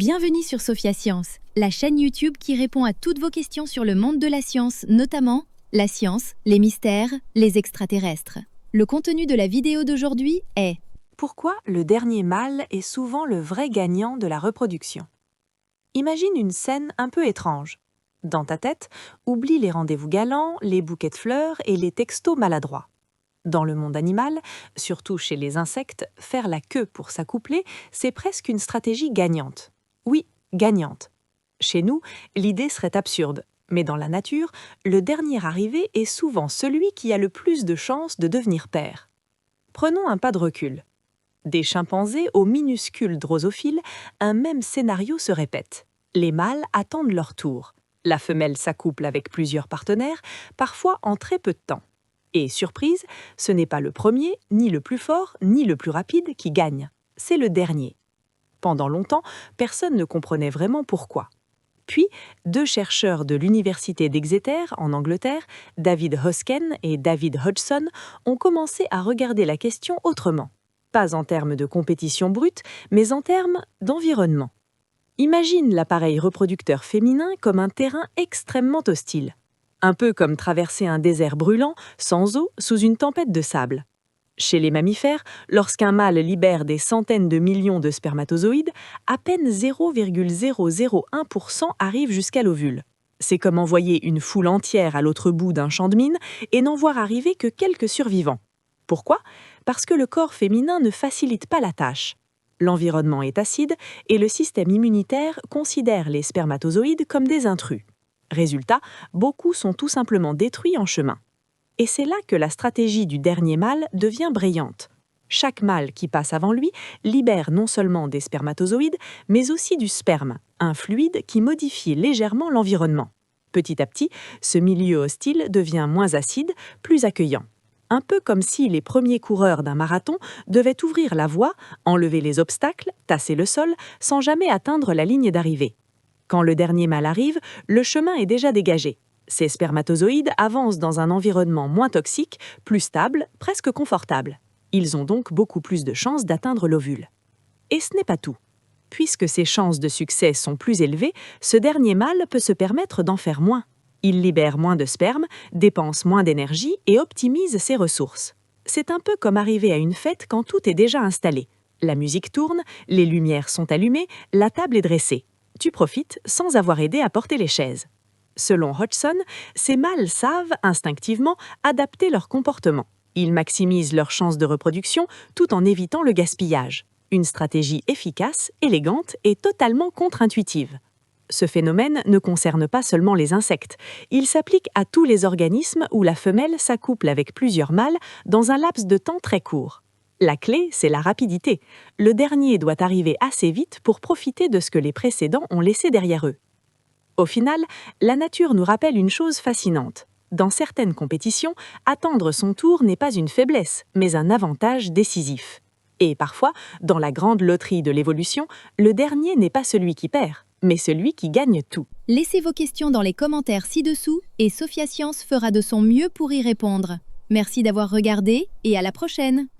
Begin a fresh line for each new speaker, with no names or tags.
Bienvenue sur Sophia Science, la chaîne YouTube qui répond à toutes vos questions sur le monde de la science, notamment la science, les mystères, les extraterrestres. Le contenu de la vidéo d'aujourd'hui est:
Pourquoi le dernier mâle est souvent le vrai gagnant de la reproduction? Imagine une scène un peu étrange. Dans ta tête, oublie les rendez-vous galants, les bouquets de fleurs et les textos maladroits. Dans le monde animal, surtout chez les insectes, faire la queue pour s'accoupler, c'est presque une stratégie gagnante. Oui, gagnante. Chez nous, l'idée serait absurde, mais dans la nature, le dernier arrivé est souvent celui qui a le plus de chances de devenir père. Prenons un pas de recul. Des chimpanzés aux minuscules drosophiles, un même scénario se répète. Les mâles attendent leur tour. La femelle s'accouple avec plusieurs partenaires, parfois en très peu de temps. Et surprise, ce n'est pas le premier, ni le plus fort, ni le plus rapide qui gagne. C'est le dernier. Pendant longtemps, personne ne comprenait vraiment pourquoi. Puis, deux chercheurs de l'université d'Exeter, en Angleterre, David Hosken et David Hodgson, ont commencé à regarder la question autrement. Pas en termes de compétition brute, mais en termes d'environnement. Imagine l'appareil reproducteur féminin comme un terrain extrêmement hostile. Un peu comme traverser un désert brûlant, sans eau, sous une tempête de sable. Chez les mammifères, lorsqu'un mâle libère des centaines de millions de spermatozoïdes, à peine 0,001% arrive jusqu'à l'ovule. C'est comme envoyer une foule entière à l'autre bout d'un champ de mines et n'en voir arriver que quelques survivants. Pourquoi? Parce que le corps féminin ne facilite pas la tâche. L'environnement est acide et le système immunitaire considère les spermatozoïdes comme des intrus. Résultat, beaucoup sont tout simplement détruits en chemin. Et c'est là que la stratégie du dernier mâle devient brillante. Chaque mâle qui passe avant lui libère non seulement des spermatozoïdes, mais aussi du sperme, un fluide qui modifie légèrement l'environnement. Petit à petit, ce milieu hostile devient moins acide, plus accueillant. Un peu comme si les premiers coureurs d'un marathon devaient ouvrir la voie, enlever les obstacles, tasser le sol, sans jamais atteindre la ligne d'arrivée. Quand le dernier mâle arrive, le chemin est déjà dégagé. Ces spermatozoïdes avancent dans un environnement moins toxique, plus stable, presque confortable. Ils ont donc beaucoup plus de chances d'atteindre l'ovule. Et ce n'est pas tout. Puisque ces chances de succès sont plus élevées, ce dernier mâle peut se permettre d'en faire moins. Il libère moins de sperme, dépense moins d'énergie et optimise ses ressources. C'est un peu comme arriver à une fête quand tout est déjà installé. La musique tourne, les lumières sont allumées, la table est dressée. Tu profites sans avoir aidé à porter les chaises. Selon Hodgson, ces mâles savent, instinctivement, adapter leur comportement. Ils maximisent leurs chances de reproduction tout en évitant le gaspillage. Une stratégie efficace, élégante et totalement contre-intuitive. Ce phénomène ne concerne pas seulement les insectes. Il s'applique à tous les organismes où la femelle s'accouple avec plusieurs mâles dans un laps de temps très court. La clé, c'est la rapidité. Le dernier doit arriver assez vite pour profiter de ce que les précédents ont laissé derrière eux. Au final, la nature nous rappelle une chose fascinante. Dans certaines compétitions, attendre son tour n'est pas une faiblesse, mais un avantage décisif. Et parfois, dans la grande loterie de l'évolution, le dernier n'est pas celui qui perd, mais celui qui gagne tout.
Laissez vos questions dans les commentaires ci-dessous et Sophia Science fera de son mieux pour y répondre. Merci d'avoir regardé et à la prochaine!